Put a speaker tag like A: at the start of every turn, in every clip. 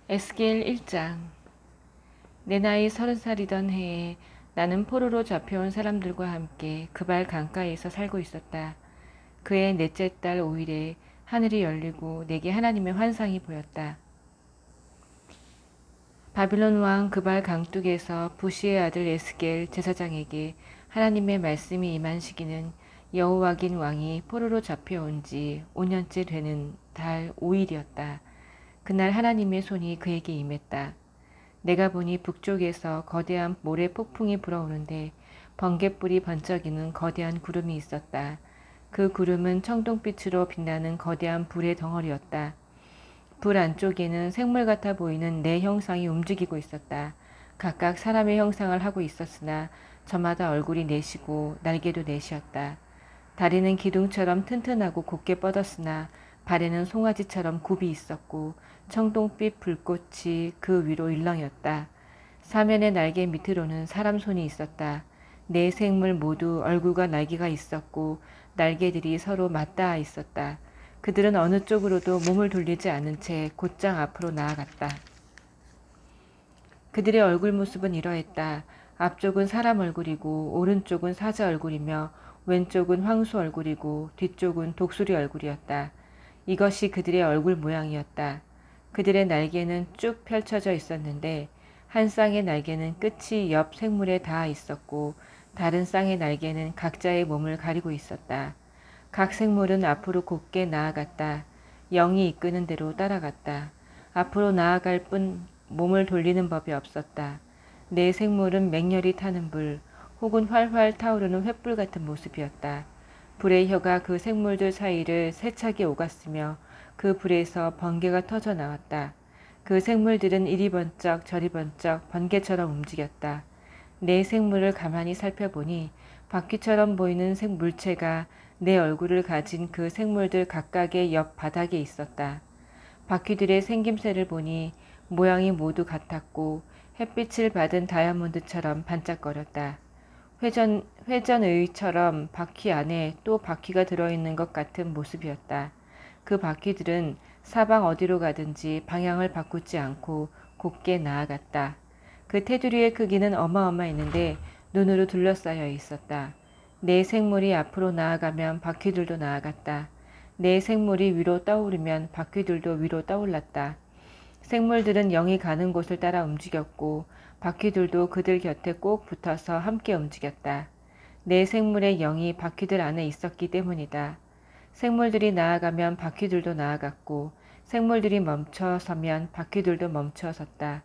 A: 에스겔 1장. 내 나이 30살이던 해에 나는 포로로 잡혀온 사람들과 함께 그발 강가에서 살고 있었다. 그해 넷째 달 5일에 하늘이 열리고 내게 하나님의 환상이 보였다. 바빌론 왕 그발 강둑에서 부시의 아들 에스겔 제사장에게 하나님의 말씀이 임한 시기는 여호와긴 왕이 포로로 잡혀온 지 5년째 되는 달 5일이었다. 그날 하나님의 손이 그에게 임했다. 내가 보니 북쪽에서 거대한 모래 폭풍이 불어오는데 번갯불이 번쩍이는 거대한 구름이 있었다. 그 구름은 청동빛으로 빛나는 거대한 불의 덩어리였다. 불 안쪽에는 생물 같아 보이는 네 형상이 움직이고 있었다. 각각 사람의 형상을 하고 있었으나 저마다 얼굴이 넷이고 날개도 넷이었다. 다리는 기둥처럼 튼튼하고 곧게 뻗었으나 발에는 송아지처럼 굽이 있었고 청동빛 불꽃이 그 위로 일렁였다. 사면의 날개 밑으로는 사람 손이 있었다. 네 생물 모두 얼굴과 날개가 있었고 날개들이 서로 맞닿아 있었다. 그들은 어느 쪽으로도 몸을 돌리지 않은 채 곧장 앞으로 나아갔다. 그들의 얼굴 모습은 이러했다. 앞쪽은 사람 얼굴이고 오른쪽은 사자 얼굴이며 왼쪽은 황소 얼굴이고 뒤쪽은 독수리 얼굴이었다. 이것이 그들의 얼굴 모양이었다. 그들의 날개는 쭉 펼쳐져 있었는데 한 쌍의 날개는 끝이 옆 생물에 닿아 있었고 다른 쌍의 날개는 각자의 몸을 가리고 있었다. 각 생물은 앞으로 곧게 나아갔다. 영이 이끄는 대로 따라갔다. 앞으로 나아갈 뿐 몸을 돌리는 법이 없었다. 내 생물은 맹렬히 타는 불 혹은 활활 타오르는 횃불 같은 모습이었다. 불의 혀가 그 생물들 사이를 세차게 오갔으며 그 불에서 번개가 터져 나왔다. 그 생물들은 이리 번쩍 저리 번쩍 번개처럼 움직였다. 내 생물을 가만히 살펴보니 바퀴처럼 보이는 물체가 내 얼굴을 가진 그 생물들 각각의 옆 바닥에 있었다. 바퀴들의 생김새를 보니 모양이 모두 같았고 햇빛을 받은 다이아몬드처럼 반짝거렸다. 회전의처럼 바퀴 안에 또 바퀴가 들어있는 것 같은 모습이었다. 그 바퀴들은 사방 어디로 가든지 방향을 바꾸지 않고 곧게 나아갔다. 그 테두리의 크기는 어마어마했는데 눈으로 둘러싸여 있었다. 내 생물이 앞으로 나아가면 바퀴들도 나아갔다. 내 생물이 위로 떠오르면 바퀴들도 위로 떠올랐다. 생물들은 영이 가는 곳을 따라 움직였고 바퀴들도 그들 곁에 꼭 붙어서 함께 움직였다. 내 생물의 영이 바퀴들 안에 있었기 때문이다. 생물들이 나아가면 바퀴들도 나아갔고 생물들이 멈춰서면 바퀴들도 멈춰섰다.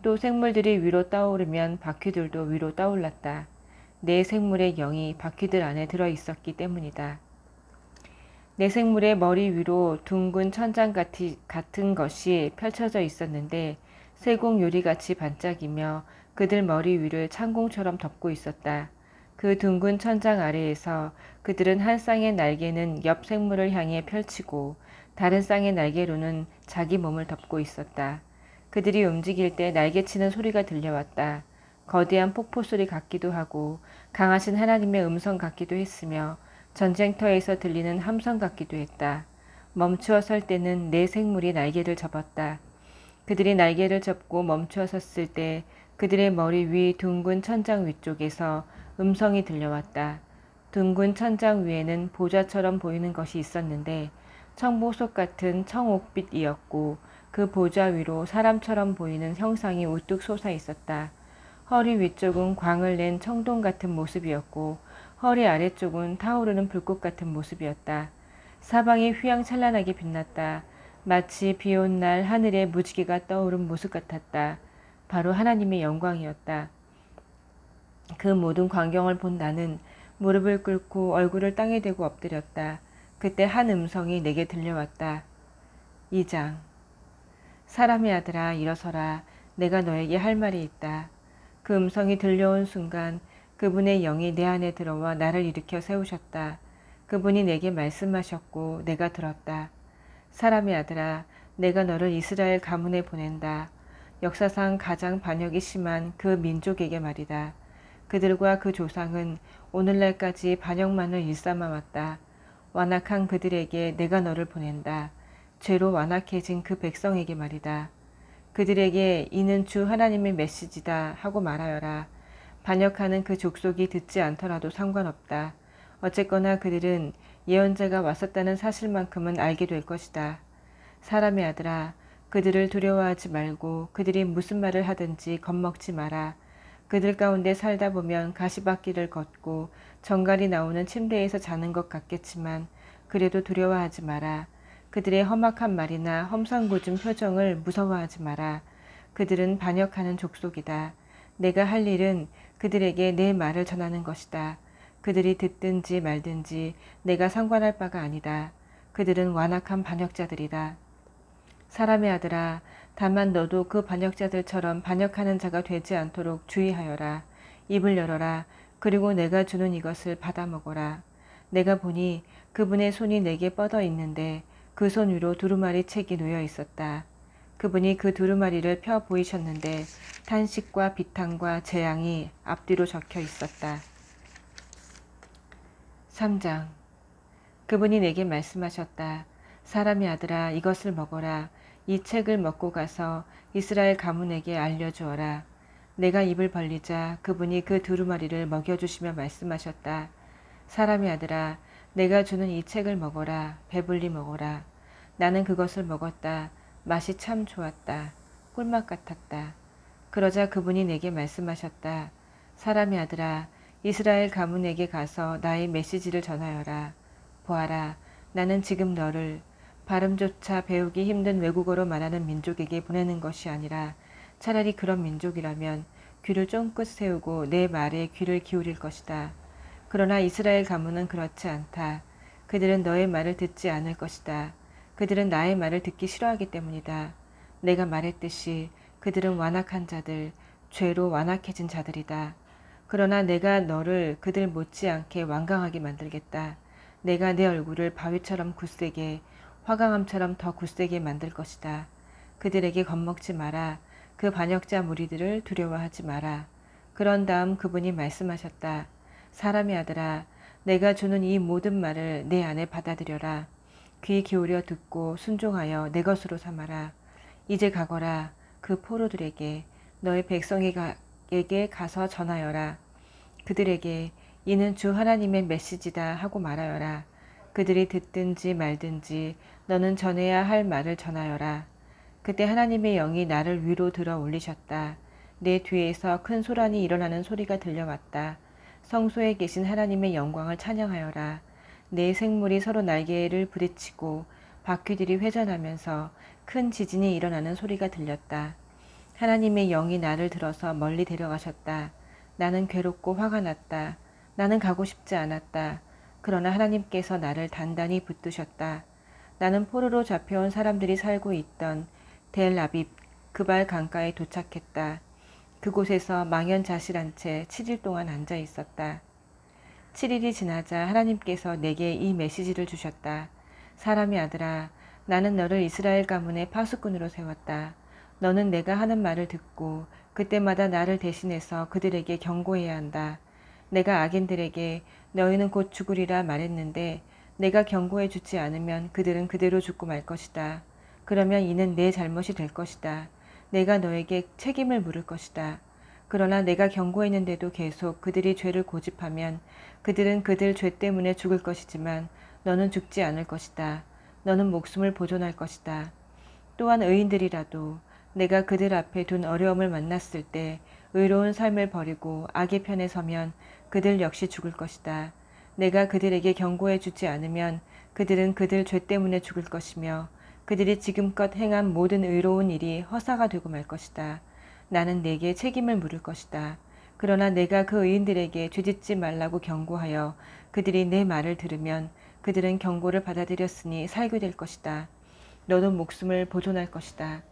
A: 또 생물들이 위로 떠오르면 바퀴들도 위로 떠올랐다. 내 생물의 영이 바퀴들 안에 들어 있었기 때문이다. 내 생물의 머리 위로 둥근 천장 같은 것이 펼쳐져 있었는데 세공 유리같이 반짝이며 그들 머리 위를 창공처럼 덮고 있었다. 그 둥근 천장 아래에서 그들은 한 쌍의 날개는 옆 생물을 향해 펼치고 다른 쌍의 날개로는 자기 몸을 덮고 있었다. 그들이 움직일 때 날개치는 소리가 들려왔다. 거대한 폭포 소리 같기도 하고 강하신 하나님의 음성 같기도 했으며 전쟁터에서 들리는 함성 같기도 했다. 멈추어 설 때는 내 생물이 날개를 접었다. 그들이 날개를 접고 멈추어 섰을 때 그들의 머리 위 둥근 천장 위쪽에서 음성이 들려왔다. 둥근 천장 위에는 보좌처럼 보이는 것이 있었는데 청보석 같은 청옥빛이었고 그 보좌 위로 사람처럼 보이는 형상이 우뚝 솟아 있었다. 허리 위쪽은 광을 낸 청동 같은 모습이었고 허리 아래쪽은 타오르는 불꽃 같은 모습이었다. 사방이 휘황찬란하게 빛났다. 마치 비 온 날 하늘에 무지개가 떠오른 모습 같았다. 바로 하나님의 영광이었다. 그 모든 광경을 본 나는 무릎을 꿇고 얼굴을 땅에 대고 엎드렸다. 그때 한 음성이 내게 들려왔다. 2장. 사람의 아들아 일어서라. 내가 너에게 할 말이 있다. 그 음성이 들려온 순간 그분의 영이 내 안에 들어와 나를 일으켜 세우셨다. 그분이 내게 말씀하셨고 내가 들었다. 사람의 아들아, 내가 너를 이스라엘 가문에 보낸다. 역사상 가장 반역이 심한 그 민족에게 말이다. 그들과 그 조상은 오늘날까지 반역만을 일삼아 왔다. 완악한 그들에게 내가 너를 보낸다. 죄로 완악해진 그 백성에게 말이다. 그들에게 이는 주 하나님의 메시지다 하고 말하여라. 반역하는 그 족속이 듣지 않더라도 상관없다. 어쨌거나 그들은 예언자가 왔었다는 사실만큼은 알게 될 것이다. 사람의 아들아, 그들을 두려워하지 말고 그들이 무슨 말을 하든지 겁먹지 마라. 그들 가운데 살다 보면 가시밭길을 걷고 정갈이 나오는 침대에서 자는 것 같겠지만 그래도 두려워하지 마라. 그들의 험악한 말이나 험상궂은 표정을 무서워하지 마라. 그들은 반역하는 족속이다. 내가 할 일은 그들에게 내 말을 전하는 것이다. 그들이 듣든지 말든지 내가 상관할 바가 아니다. 그들은 완악한 반역자들이다. 사람의 아들아, 다만 너도 그 반역자들처럼 반역하는 자가 되지 않도록 주의하여라. 입을 열어라. 그리고 내가 주는 이것을 받아 먹어라. 내가 보니 그분의 손이 내게 뻗어 있는데 그 손 위로 두루마리 책이 놓여 있었다. 그분이 그 두루마리를 펴 보이셨는데 탄식과 비탄과 재앙이 앞뒤로 적혀 있었다. 3장. 그분이 내게 말씀하셨다. 사람의 아들아, 이것을 먹어라. 이 책을 먹고 가서 이스라엘 가문에게 알려주어라. 내가 입을 벌리자 그분이 그 두루마리를 먹여주시며 말씀하셨다. 사람의 아들아, 내가 주는 이 책을 먹어라. 배불리 먹어라. 나는 그것을 먹었다. 맛이 참 좋았다. 꿀맛 같았다. 그러자 그분이 내게 말씀하셨다. 사람의 아들아, 이스라엘 가문에게 가서 나의 메시지를 전하여라. 보아라, 나는 지금 너를 발음조차 배우기 힘든 외국어로 말하는 민족에게 보내는 것이 아니라 차라리 그런 민족이라면 귀를 쫑긋 세우고 내 말에 귀를 기울일 것이다. 그러나 이스라엘 가문은 그렇지 않다. 그들은 너의 말을 듣지 않을 것이다. 그들은 나의 말을 듣기 싫어하기 때문이다. 내가 말했듯이 그들은 완악한 자들, 죄로 완악해진 자들이다. 그러나 내가 너를 그들 못지않게 완강하게 만들겠다. 내가 내 얼굴을 바위처럼 굳세게, 화강암처럼 더 굳세게 만들 것이다. 그들에게 겁먹지 마라. 그 반역자 무리들을 두려워하지 마라. 그런 다음 그분이 말씀하셨다. 사람의 아들아, 내가 주는 이 모든 말을 내 안에 받아들여라. 귀 기울여 듣고 순종하여 내 것으로 삼아라. 이제 가거라. 그 포로들에게 너의 백성에게 가서 전하여라. 그들에게 이는 주 하나님의 메시지다 하고 말하여라. 그들이 듣든지 말든지 너는 전해야 할 말을 전하여라. 그때 하나님의 영이 나를 위로 들어 올리셨다. 내 뒤에서 큰 소란이 일어나는 소리가 들려왔다. 성소에 계신 하나님의 영광을 찬양하여라. 내 생물이 서로 날개를 부딪히고 바퀴들이 회전하면서 큰 지진이 일어나는 소리가 들렸다. 하나님의 영이 나를 들어서 멀리 데려가셨다. 나는 괴롭고 화가 났다. 나는 가고 싶지 않았다. 그러나 하나님께서 나를 단단히 붙드셨다. 나는 포로로 잡혀온 사람들이 살고 있던 델 아빕 그발 강가에 도착했다. 그곳에서 망연자실한 채 7일 동안 앉아 있었다. 7일이 지나자 하나님께서 내게 이 메시지를 주셨다. 사람의 아들아, 나는 너를 이스라엘 가문의 파수꾼으로 세웠다. 너는 내가 하는 말을 듣고 그때마다 나를 대신해서 그들에게 경고해야 한다. 내가 악인들에게 너희는 곧 죽으리라 말했는데 내가 경고해 주지 않으면 그들은 그대로 죽고 말 것이다. 그러면 이는 내 잘못이 될 것이다. 내가 너에게 책임을 물을 것이다. 그러나 내가 경고했는데도 계속 그들이 죄를 고집하면 그들은 그들 죄 때문에 죽을 것이지만 너는 죽지 않을 것이다. 너는 목숨을 보존할 것이다. 또한 의인들이라도 내가 그들 앞에 둔 어려움을 만났을 때 의로운 삶을 버리고 악의 편에 서면 그들 역시 죽을 것이다. 내가 그들에게 경고해 주지 않으면 그들은 그들 죄 때문에 죽을 것이며 그들이 지금껏 행한 모든 의로운 일이 허사가 되고 말 것이다. 나는 내게 책임을 물을 것이다. 그러나 내가 그 의인들에게 죄짓지 말라고 경고하여 그들이 내 말을 들으면 그들은 경고를 받아들였으니 살게 될 것이다. 너도 목숨을 보존할 것이다.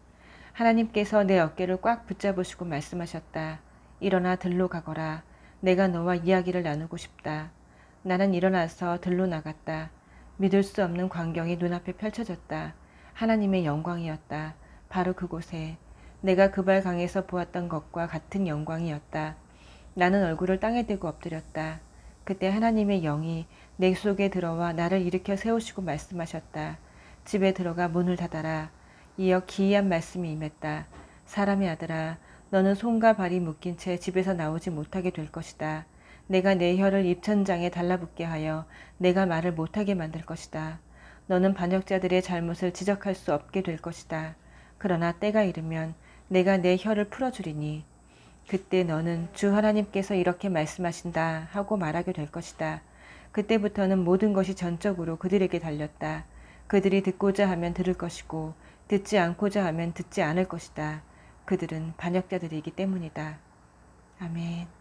A: 하나님께서 내 어깨를 꽉 붙잡으시고 말씀하셨다. 일어나 들로 가거라. 내가 너와 이야기를 나누고 싶다. 나는 일어나서 들로 나갔다. 믿을 수 없는 광경이 눈앞에 펼쳐졌다. 하나님의 영광이었다. 바로 그곳에 내가 그발 강에서 보았던 것과 같은 영광이었다. 나는 얼굴을 땅에 대고 엎드렸다. 그때 하나님의 영이 내 속에 들어와 나를 일으켜 세우시고 말씀하셨다. 집에 들어가 문을 닫아라. 이어 기이한 말씀이 임했다. 사람의 아들아, 너는 손과 발이 묶인 채 집에서 나오지 못하게 될 것이다. 내가 내 혀를 입천장에 달라붙게 하여 내가 말을 못하게 만들 것이다. 너는 반역자들의 잘못을 지적할 수 없게 될 것이다. 그러나 때가 이르면 내가 내 혀를 풀어주리니 그때 너는 주 하나님께서 이렇게 말씀하신다 하고 말하게 될 것이다. 그때부터는 모든 것이 전적으로 그들에게 달렸다. 그들이 듣고자 하면 들을 것이고 듣지 않고자 하면 듣지 않을 것이다. 그들은 반역자들이기 때문이다. 아멘.